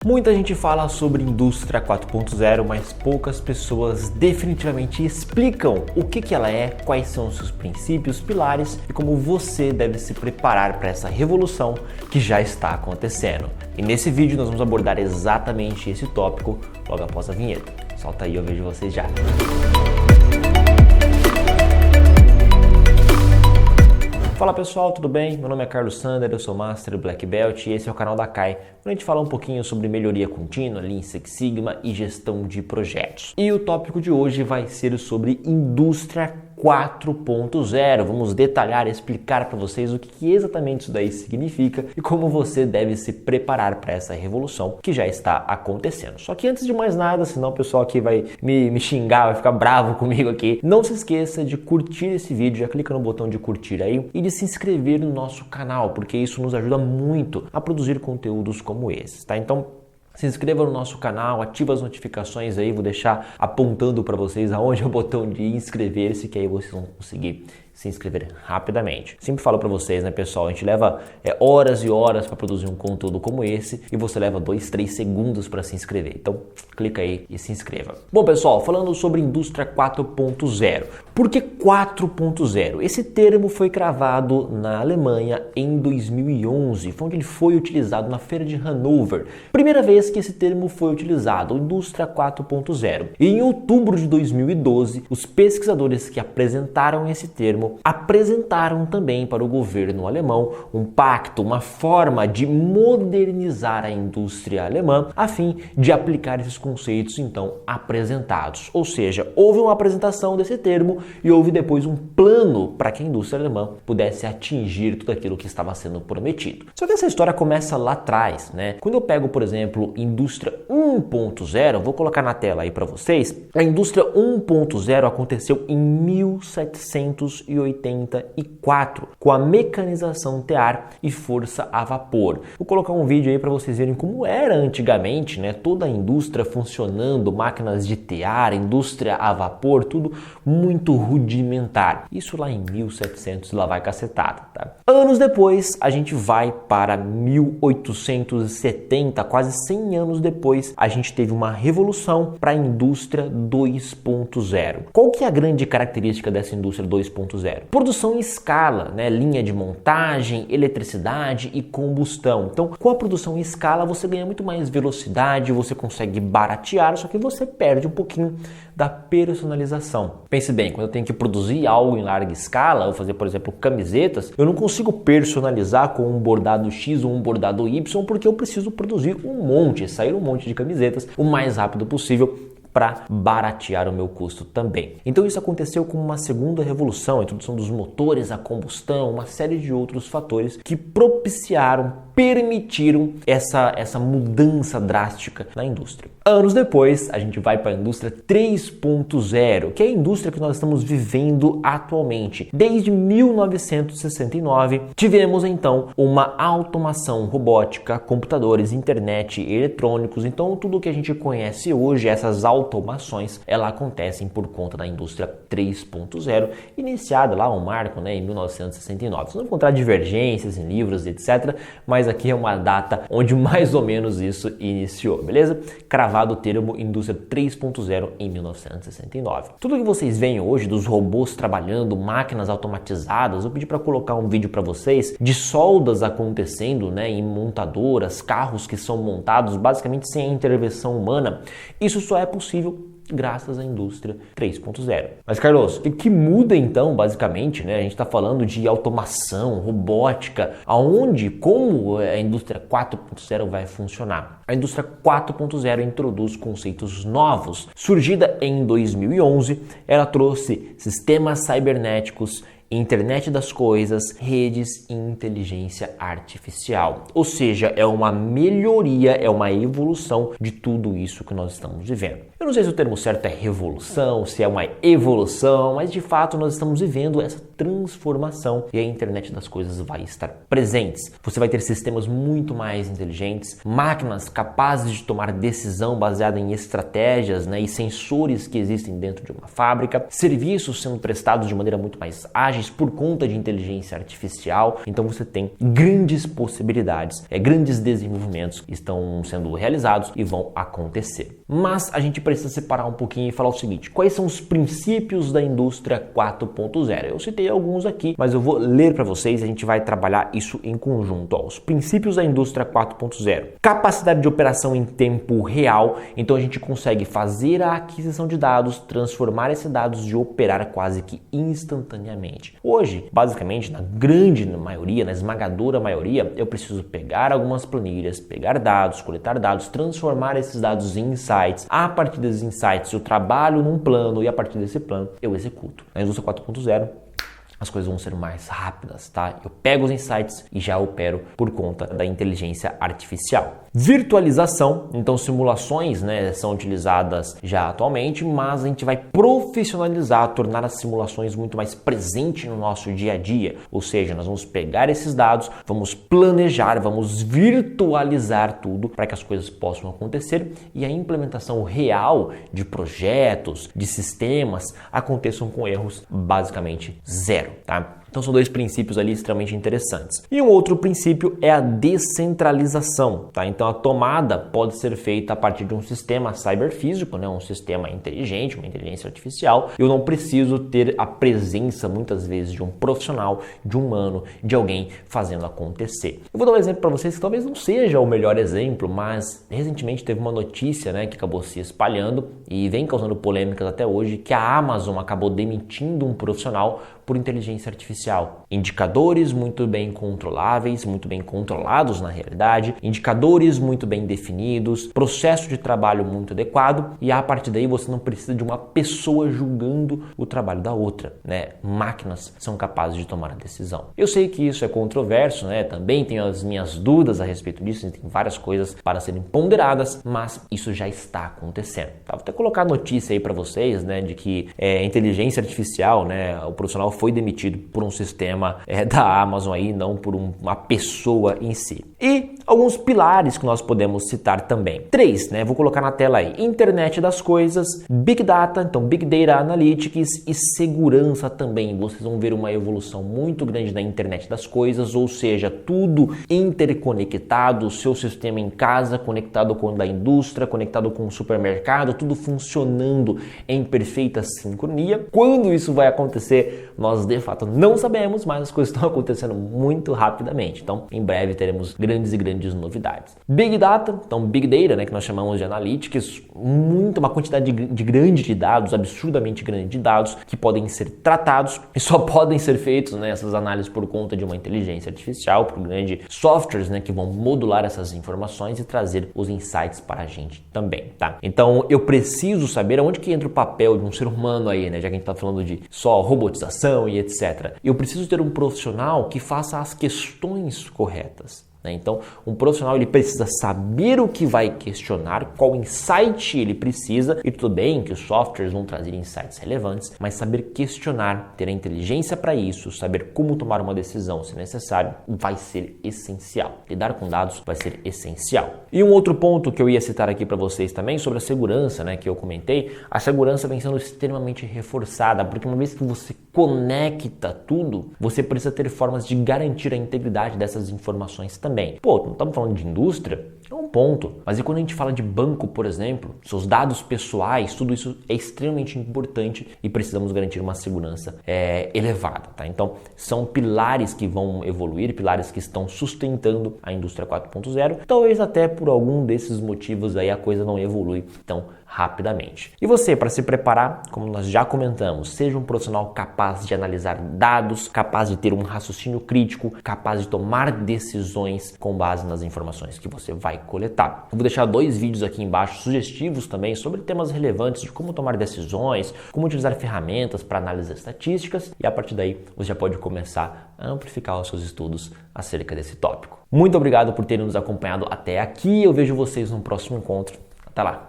Muita gente fala sobre indústria 4.0, mas poucas pessoas definitivamente explicam o que ela é, quais são os seus princípios, pilares e como você deve se preparar para essa revolução que já está acontecendo. E nesse vídeo nós vamos abordar exatamente esse tópico logo após a vinheta. Solta aí, eu vejo vocês já. Fala pessoal, tudo bem? Meu nome é Carlos Sander, eu sou Master Black Belt e esse é o canal da Kai, onde a gente fala um pouquinho sobre melhoria contínua, Lean Six Sigma e gestão de projetos. E o tópico de hoje vai ser sobre indústria 4.0. Vamos detalhar e explicar para vocês o que exatamente isso daí significa e como você deve se preparar para essa revolução que já está acontecendo. Só que antes de mais nada, senão o pessoal aqui vai me xingar, vai ficar bravo comigo aqui, não se esqueça de curtir esse vídeo, já clica no botão de curtir aí e de se inscrever no nosso canal, porque isso nos ajuda muito a produzir conteúdos como esses, tá? Então, se inscreva no nosso canal, ativa as notificações aí, vou deixar apontando para vocês aonde é o botão de inscrever-se, que aí vocês vão conseguir se inscrever rapidamente. Sempre falo para vocês, né, pessoal, a gente leva horas e horas para produzir um conteúdo como esse e você leva 2-3 segundos para se inscrever. Então, clica aí e se inscreva. Bom, pessoal, falando sobre indústria 4.0. Por que 4.0? Esse termo foi cravado na Alemanha em 2011, foi onde ele foi utilizado na Feira de Hannover. Primeira vez que esse termo foi utilizado, indústria 4.0. E em outubro de 2012, os pesquisadores que apresentaram esse termo apresentaram também para o governo alemão um pacto, uma forma de modernizar a indústria alemã a fim de aplicar esses conceitos então apresentados. Ou seja, houve uma apresentação desse termo e houve depois um plano para que a indústria alemã pudesse atingir tudo aquilo que estava sendo prometido. Só que essa história começa lá atrás, né? Quando eu pego, por exemplo, indústria 1.0, vou colocar na tela aí para vocês, a indústria 1.0 aconteceu em 1784, com a mecanização tear e força a vapor. Vou colocar um vídeo aí para vocês verem como era antigamente, né? Toda a indústria funcionando, máquinas de tear, indústria a vapor, tudo muito rudimentar. Isso lá em 1700, lá vai cacetada, tá? Anos depois, a gente vai para 1870, quase 100 anos depois, a gente teve uma revolução para a indústria 2.0. Qual que é a grande característica dessa indústria 2.0? Produção em escala, né? Linha de montagem, eletricidade e combustão. Então, com a produção em escala, você ganha muito mais velocidade, você consegue baratear, só que você perde um pouquinho da personalização. Pense bem, quando eu tenho que produzir algo em larga escala, ou fazer, por exemplo, camisetas, eu não consigo personalizar com um bordado X ou um bordado Y, porque eu preciso produzir sair um monte de camisetas o mais rápido possível para baratear o meu custo também. Então isso aconteceu com uma segunda revolução, a introdução dos motores a combustão, uma série de outros fatores que permitiram essa mudança drástica na indústria. Anos depois, a gente vai para a indústria 3.0, que é a indústria que nós estamos vivendo atualmente. Desde 1969, tivemos então uma automação robótica, computadores, internet, eletrônicos. Então tudo que a gente conhece hoje, essas automações, elas acontecem por conta da indústria 3.0, iniciada lá um marco, né, em 1969. Vocês vão encontrar divergências em livros, etc., mas aqui é uma data onde mais ou menos isso iniciou, beleza? Cravado o termo indústria 3.0 em 1969. Tudo que vocês veem hoje dos robôs trabalhando, máquinas automatizadas, eu pedi para colocar um vídeo para vocês de soldas acontecendo, né, em montadoras, carros que são montados basicamente sem a intervenção humana. Isso só é possível graças à indústria 3.0. Mas Carlos, o que muda então, basicamente, né? A gente está falando de automação, robótica, como a indústria 4.0 vai funcionar? A indústria 4.0 introduz conceitos novos. Surgida em 2011, ela trouxe sistemas cibernéticos, internet das coisas, redes e inteligência artificial. Ou seja, é uma melhoria, é uma evolução de tudo isso que nós estamos vivendo. Eu não sei se o termo certo é revolução, se é uma evolução, mas de fato nós estamos vivendo essa transformação e a internet das coisas vai estar presentes. Você vai ter sistemas muito mais inteligentes, máquinas capazes de tomar decisão baseada em estratégias, né, e sensores que existem dentro de uma fábrica, serviços sendo prestados de maneira muito mais ágeis por conta de inteligência artificial. Então você tem grandes possibilidades, grandes desenvolvimentos estão sendo realizados e vão acontecer. Mas a gente precisa separar um pouquinho e falar o seguinte: quais são os princípios da indústria 4.0? Eu citei alguns aqui, mas eu vou ler para vocês e a gente vai trabalhar isso em conjunto. Os princípios da indústria 4.0. Capacidade de operação em tempo real, então a gente consegue fazer a aquisição de dados, transformar esses dados e operar quase que instantaneamente. Hoje, basicamente, na grande maioria, na esmagadora maioria, eu preciso pegar algumas planilhas, pegar dados, coletar dados, transformar esses dados em insights. A partir desses insights, eu trabalho num plano e a partir desse plano eu executo. Na indústria 4.0, as coisas vão ser mais rápidas, tá? Eu pego os insights e já opero por conta da inteligência artificial. Virtualização, então simulações, né, são utilizadas já atualmente, mas a gente vai profissionalizar, tornar as simulações muito mais presentes no nosso dia a dia. Ou seja, nós vamos pegar esses dados, vamos planejar, vamos virtualizar tudo para que as coisas possam acontecer e a implementação real de projetos, de sistemas aconteçam com erros basicamente zero. Tá? Então são dois princípios ali extremamente interessantes. E um outro princípio é a descentralização, tá? Então a tomada pode ser feita a partir de um sistema cyberfísico, né? Um sistema inteligente, uma inteligência artificial. Eu não preciso ter a presença muitas vezes de um profissional, de um humano, de alguém fazendo acontecer. Eu vou dar um exemplo para vocês que talvez não seja o melhor exemplo, mas recentemente teve uma notícia, né, que acabou se espalhando e vem causando polêmicas até hoje, que a Amazon acabou demitindo um profissional por inteligência artificial. Indicadores muito bem controláveis, muito bem controlados na realidade, indicadores muito bem definidos, processo de trabalho muito adequado e a partir daí você não precisa de uma pessoa julgando o trabalho da outra, né? Máquinas são capazes de tomar a decisão. Eu sei que isso é controverso, né? Também tenho as minhas dúvidas a respeito disso, tem várias coisas para serem ponderadas, mas isso já está acontecendo. Tá? Vou até colocar a notícia aí para vocês, né, de que inteligência artificial, né, o profissional foi demitido por um sistema da Amazon aí, não por uma pessoa em si. E alguns pilares que nós podemos citar também. 3, né? Vou colocar na tela aí. Internet das coisas, Big Data, então Big Data Analytics e segurança também. Vocês vão ver uma evolução muito grande da internet das coisas, ou seja, tudo interconectado, o seu sistema em casa conectado com o da indústria, conectado com o supermercado, tudo funcionando em perfeita sincronia. Quando isso vai acontecer, nós de fato não sabemos, mas as coisas estão acontecendo muito rapidamente. Então, em breve teremos grandes e grandes novidades. Big Data, então Big Data, né, que nós chamamos de Analytics, uma quantidade grande de dados, absurdamente grande de dados que podem ser tratados e só podem ser feitos, né, essas análises por conta de uma inteligência artificial, por grandes softwares, né, que vão modular essas informações e trazer os insights para a gente também, tá? Então, eu preciso saber aonde que entra o papel de um ser humano aí, né, já que a gente está falando de só robotização e etc. Eu preciso ter um profissional que faça as questões corretas. Então, um profissional ele precisa saber o que vai questionar, qual insight ele precisa, e tudo bem que os softwares vão trazer insights relevantes, mas saber questionar, ter a inteligência para isso, saber como tomar uma decisão se necessário, vai ser essencial. Lidar com dados vai ser essencial. E um outro ponto que eu ia citar aqui para vocês também sobre a segurança, né, que eu comentei, a segurança vem sendo extremamente reforçada, porque uma vez que você conecta tudo, você precisa ter formas de garantir a integridade dessas informações também. Pô, não estamos falando de indústria? É um ponto. Mas e quando a gente fala de banco, por exemplo, seus dados pessoais, tudo isso é extremamente importante e precisamos garantir uma segurança elevada, tá? Então, são pilares que vão evoluir, pilares que estão sustentando a indústria 4.0. Talvez até por algum desses motivos aí a coisa não evolui tão rapidamente. E você, para se preparar, como nós já comentamos, seja um profissional capaz de analisar dados, capaz de ter um raciocínio crítico, capaz de tomar decisões com base nas informações que você vai coletar. Eu vou deixar 2 vídeos aqui embaixo sugestivos também sobre temas relevantes de como tomar decisões, como utilizar ferramentas para analisar estatísticas e a partir daí você já pode começar a amplificar os seus estudos acerca desse tópico. Muito obrigado por terem nos acompanhado até aqui. Eu vejo vocês no próximo encontro. Até lá!